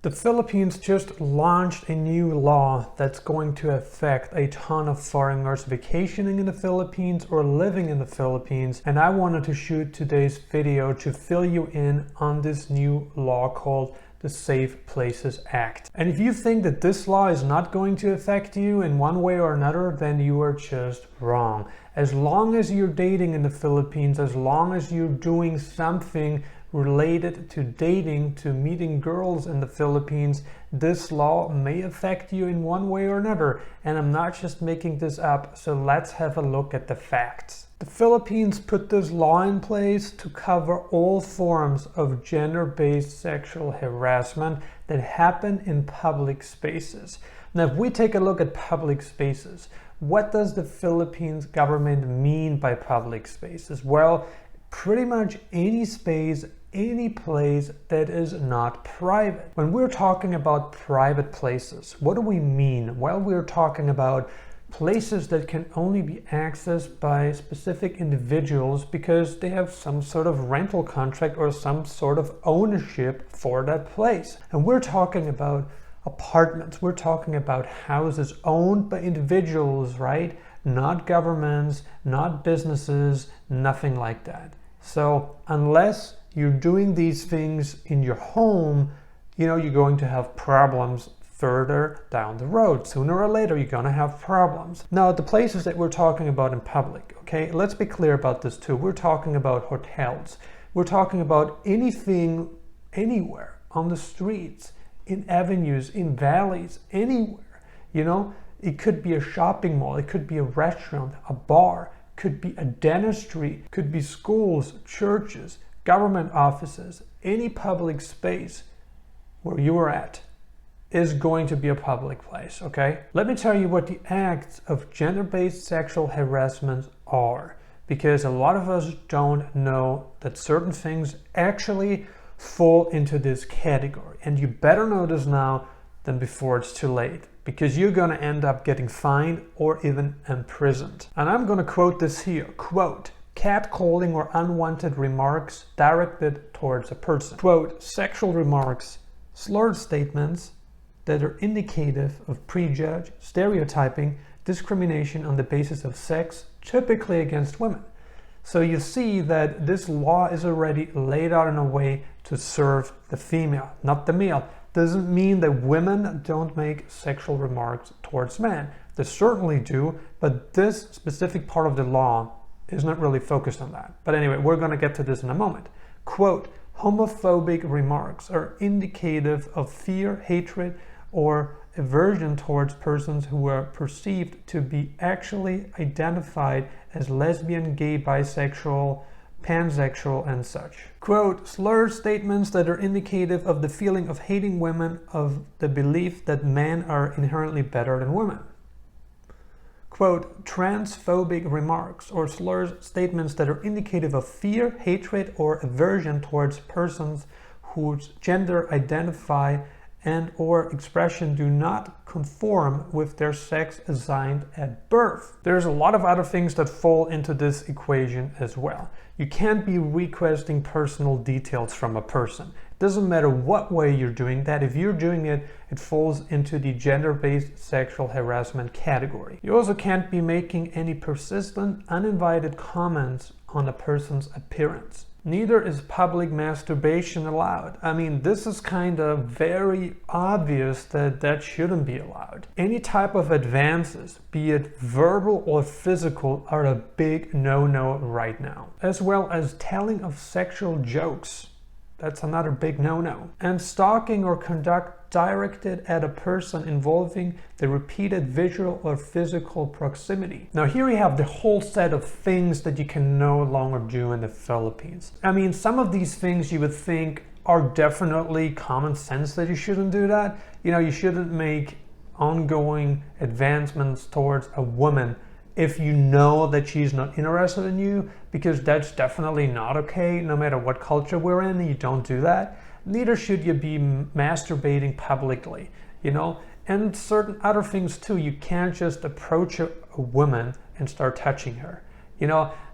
The Philippines just launched a new law that's going to affect a ton of foreigners vacationing in the Philippines or living in the Philippines, and I wanted to shoot today's video to fill you in on this new law called the Safe Places Act. And if you think that this law is not going to affect you in one way or another, then you are just wrong. As long as you're dating in the Philippines, as long as you're doing something related to dating, to meeting girls in the Philippines, this law may affect you in one way or another. And I'm not just making this up, so let's have a look at the facts. The Philippines put this law in place to cover all forms of gender-based sexual harassment that happen in public spaces. Now, if we take a look at public spaces, what does the Philippines government mean by public spaces? Well, pretty much any space, any place that is not private. When we're talking about private places, what do we mean? Well, we're talking about places that can only be accessed by specific individuals because they have some sort of rental contract or some sort of ownership for that place. And we're talking about apartments, we're talking about houses owned by individuals, right? Not governments, not businesses, nothing like that. So unless you're doing these things in your home, you're going to have problems further down the road. Sooner or later, you're going to have problems. Now, the places that we're talking about in public, okay, let's be clear about this too. We're talking about hotels. We're talking about anything, anywhere, on the streets, in avenues, in valleys, anywhere. It could be a shopping mall, it could be a restaurant, a bar, could be a dentistry, could be schools, churches, government offices. Any public space where you are at is going to be a public place, okay? Let me tell you what the acts of gender-based sexual harassment are, because a lot of us don't know that certain things actually fall into this category. And you better know this now than before it's too late, because you're going to end up getting fined or even imprisoned. And I'm going to quote this here, quote, catcalling or unwanted remarks directed towards a person. Quote, sexual remarks, slurred statements that are indicative of prejudge, stereotyping, discrimination on the basis of sex, typically against women. So you see that this law is already laid out in a way to serve the female, not the male. Doesn't mean that women don't make sexual remarks towards men. They certainly do, but this specific part of the law is not really focused on that. But anyway, we're going to get to this in a moment. Quote, homophobic remarks are indicative of fear, hatred, or aversion towards persons who are perceived to be actually identified as lesbian, gay, bisexual, pansexual, and such. Quote, slurred statements that are indicative of the feeling of hating women, of the belief that men are inherently better than women. Quote, transphobic remarks or slurred statements that are indicative of fear, hatred, or aversion towards persons whose gender identify and or expression do not conform with their sex assigned at birth. There's a lot of other things that fall into this equation as well. You can't be requesting personal details from a person. It doesn't matter what way you're doing that. If you're doing it, it falls into the gender-based sexual harassment category. You also can't be making any persistent, uninvited comments on a person's appearance. Neither is public masturbation allowed. I mean, this is kind of very obvious that that shouldn't be allowed. Any type of advances, be it verbal or physical, are a big no-no right now. As well as telling of sexual jokes. That's another big no-no. And stalking or conduct directed at a person involving the repeated visual or physical proximity. Now here we have the whole set of things that you can no longer do in the Philippines. I mean, some of these things you would think are definitely common sense that you shouldn't do that. You shouldn't make ongoing advancements towards a woman if you know that she's not interested in you, because that's definitely not okay. No matter what culture we're in, you don't do that. Neither should you be masturbating publicly, and certain other things too. You can't just approach a woman and start touching her.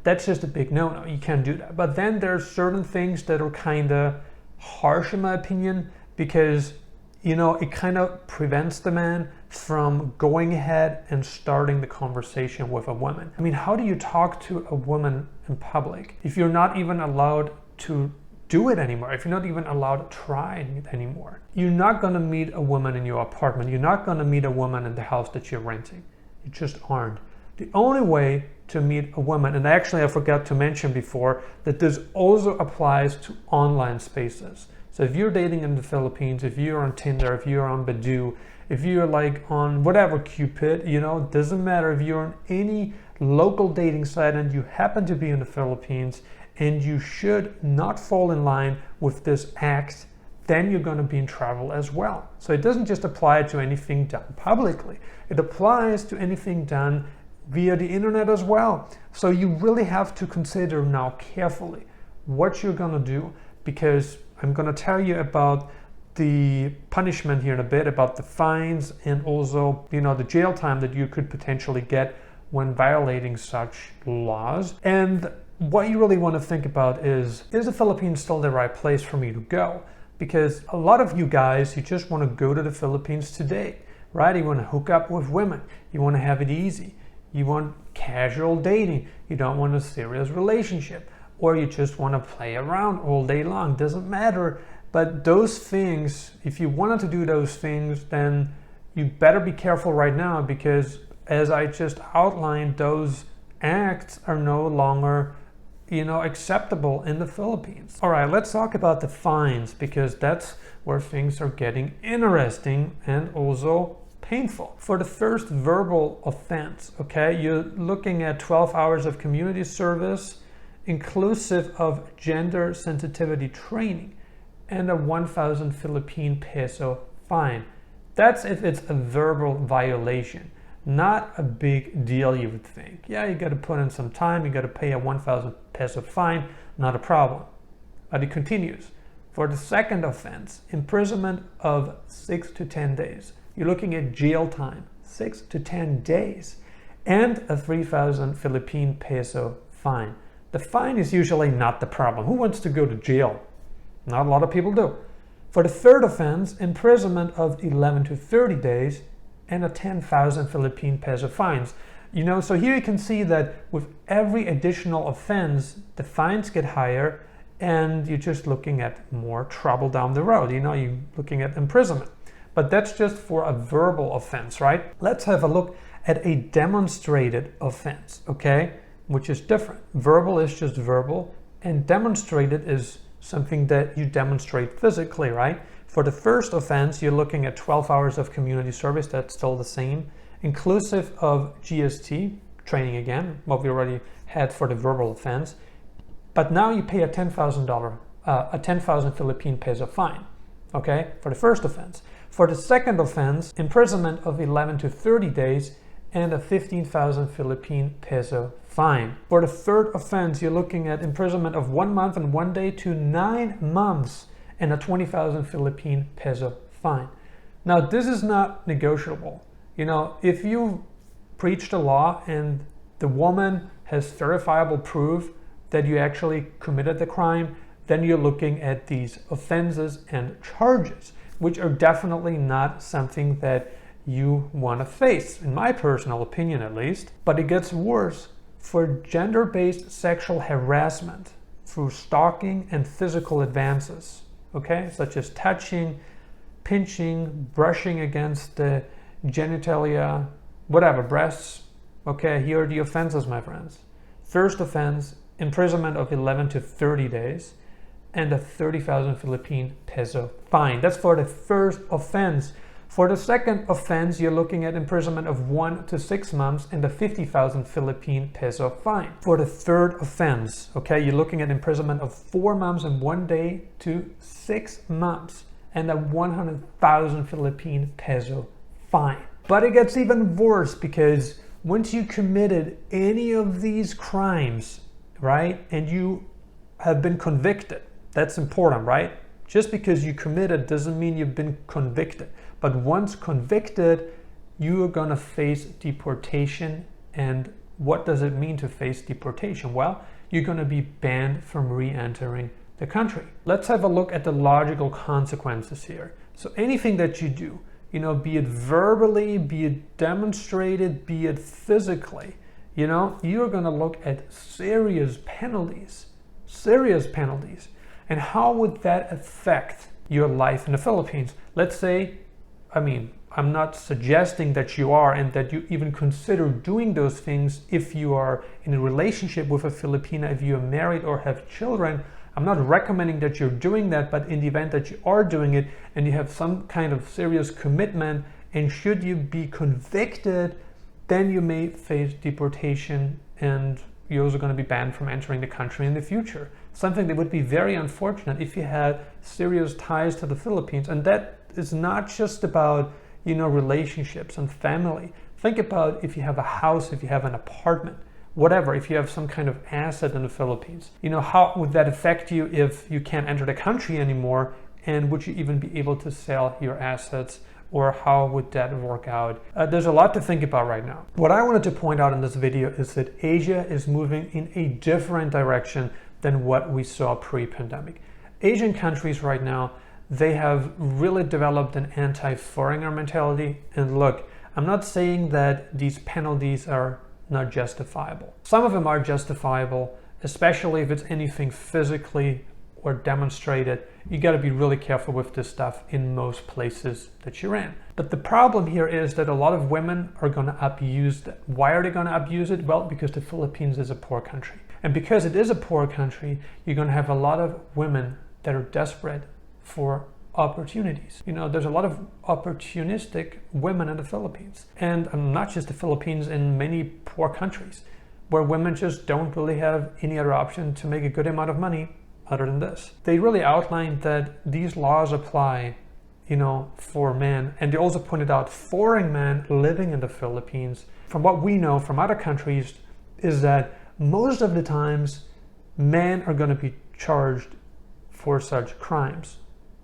That's just a big no-no. You can't do that. But then there's certain things that are kind of harsh in my opinion, because it kind of prevents the man from going ahead and starting the conversation with a woman. I mean, how do you talk to a woman in public if you're not even allowed to do it anymore, if you're not even allowed to try it anymore? You're not going to meet a woman in your apartment. You're not going to meet a woman in the house that you're renting. You just aren't. The only way to meet a woman, and actually I forgot to mention before that this also applies to online spaces. So if you're dating in the Philippines, if you're on Tinder, if you're on Badoo, if you're like on whatever Cupid, it doesn't matter if you're on any local dating site and you happen to be in the Philippines, and you should not fall in line with this act, then you're going to be in trouble as well. So it doesn't just apply to anything done publicly. It applies to anything done via the internet as well. So you really have to consider now carefully what you're going to do, because I'm going to tell you about the punishment here in a bit, about the fines, and also, the jail time that you could potentially get when violating such laws. And what you really want to think about is the Philippines still the right place for me to go? Because a lot of you guys, you just want to go to the Philippines today, right? You want to hook up with women. You want to have it easy. You want casual dating. You don't want a serious relationship. Or you just want to play around all day long. Doesn't matter. But those things, if you wanted to do those things, then you better be careful right now, because as I just outlined, those acts are no longer acceptable in the Philippines. All right, let's talk about the fines, because that's where things are getting interesting and also painful. For the first verbal offense, okay, you're looking at 12 hours of community service, inclusive of gender sensitivity training, and a 1,000 Philippine peso fine. That's if it's a verbal violation. Not a big deal, you would think. Yeah, you got to put in some time, you got to pay a 1,000 peso fine, not a problem. But it continues. For the second offense, imprisonment of 6 to 10 days. You're looking at jail time, 6 to 10 days, and a 3,000 Philippine peso fine. The fine is usually not the problem. Who wants to go to jail? Not a lot of people do. For the third offense, imprisonment of 11 to 30 days, and a 10,000 Philippine peso fines. So here you can see that with every additional offense, the fines get higher, and you're just looking at more trouble down the road. You're looking at imprisonment. But that's just for a verbal offense, right? Let's have a look at a demonstrated offense, okay? Which is different. Verbal is just verbal, and demonstrated is something that you demonstrate physically, right? For the first offense, you're looking at 12 hours of community service. That's still the same, inclusive of GST training again, what we already had for the verbal offense. But now you pay a $10,000 Philippine peso fine, okay, for the first offense. For the second offense, imprisonment of 11 to 30 days and a 15,000 Philippine peso fine. For the third offense, you're looking at imprisonment of 1 month and 1 day to 9 months and a 20,000 Philippine peso fine. Now, this is not negotiable. If you preach the law and the woman has verifiable proof that you actually committed the crime, then you're looking at these offenses and charges, which are definitely not something that you want to face, in my personal opinion at least. But it gets worse. For gender-based sexual harassment through stalking and physical advances, okay, such as touching, pinching, brushing against the genitalia, whatever, breasts, okay, here are the offenses, my friends. First offense, imprisonment of 11 to 30 days and a 30,000 Philippine peso fine. That's for the first offense. For the second offense, you're looking at imprisonment of 1 to 6 months and a 50,000 Philippine peso fine. For the third offense, okay, you're looking at imprisonment of 4 months and 1 day to 6 months and a 100,000 Philippine peso fine. But it gets even worse, because once you committed any of these crimes, right, and you have been convicted, that's important, right? Just because you committed doesn't mean you've been convicted. But once convicted, you are going to face deportation. And what does it mean to face deportation? Well, you're going to be banned from re-entering the country. Let's have a look at the logical consequences here. So anything that you do, be it verbally, be it demonstrated, be it physically, you're going to look at serious penalties. And how would that affect your life in the Philippines? Let's say, I'm not suggesting that you are and that you even consider doing those things if you are in a relationship with a Filipina, if you are married or have children. I'm not recommending that you're doing that, but in the event that you are doing it and you have some kind of serious commitment, and should you be convicted, then you may face deportation and you're also going to be banned from entering the country in the future. Something that would be very unfortunate if you had serious ties to the Philippines. And that is not just about, relationships and family. Think about if you have a house, if you have an apartment, whatever, if you have some kind of asset in the Philippines. How would that affect you if you can't enter the country anymore? And would you even be able to sell your assets? Or how would that work out? There's a lot to think about right now. What I wanted to point out in this video is that Asia is moving in a different direction than what we saw pre-pandemic. Asian countries right now, they have really developed an anti-foreigner mentality. And look, I'm not saying that these penalties are not justifiable. Some of them are justifiable, especially if it's anything physically or demonstrated. You got to be really careful with this stuff in most places that you're in. But the problem here is that a lot of women are going to abuse that. Why are they going to abuse it? Well, because the Philippines is a poor country. And because it is a poor country, you're going to have a lot of women that are desperate for opportunities. There's a lot of opportunistic women in the Philippines. And not just the Philippines, in many poor countries where women just don't really have any other option to make a good amount of money other than this. They really outlined that these laws apply, for men. And they also pointed out foreign men living in the Philippines. From what we know from other countries is that most of the times men are going to be charged for such crimes.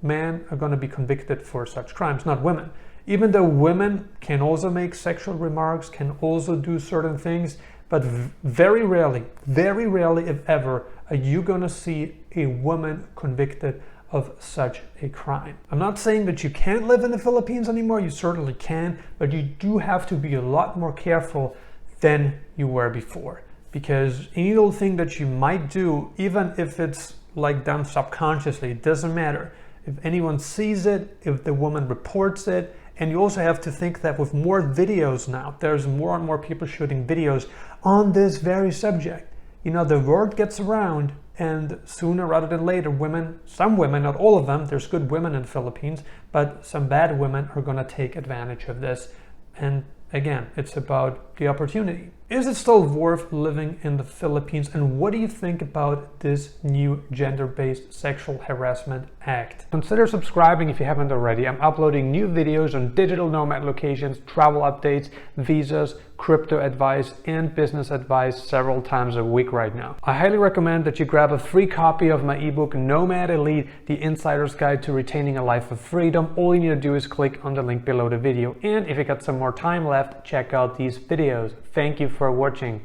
Men are going to be convicted for such crimes, not women. Even though women can also make sexual remarks, can also do certain things, but very rarely, if ever, are you going to see a woman convicted of such a crime. I'm not saying that you can't live in the Philippines anymore, you certainly can, but you do have to be a lot more careful than you were before. Because any little thing that you might do, even if it's like done subconsciously, it doesn't matter. If anyone sees it, if the woman reports it, and you also have to think that with more videos now, there's more and more people shooting videos on this very subject. The word gets around, and sooner rather than later, some women, not all of them, there's good women in the Philippines, but some bad women are going to take advantage of this. And again, it's about the opportunity. Is it still worth living in the Philippines? And what do you think about this new gender-based sexual harassment act? Consider subscribing if you haven't already. I'm uploading new videos on digital nomad locations, travel updates, visas, crypto advice, and business advice several times a week right now. I highly recommend that you grab a free copy of my ebook, Nomad Elite, The Insider's Guide to Retaining a Life of Freedom. All you need to do is click on the link below the video. And if you got some more time left, check out these videos. Thank you for watching.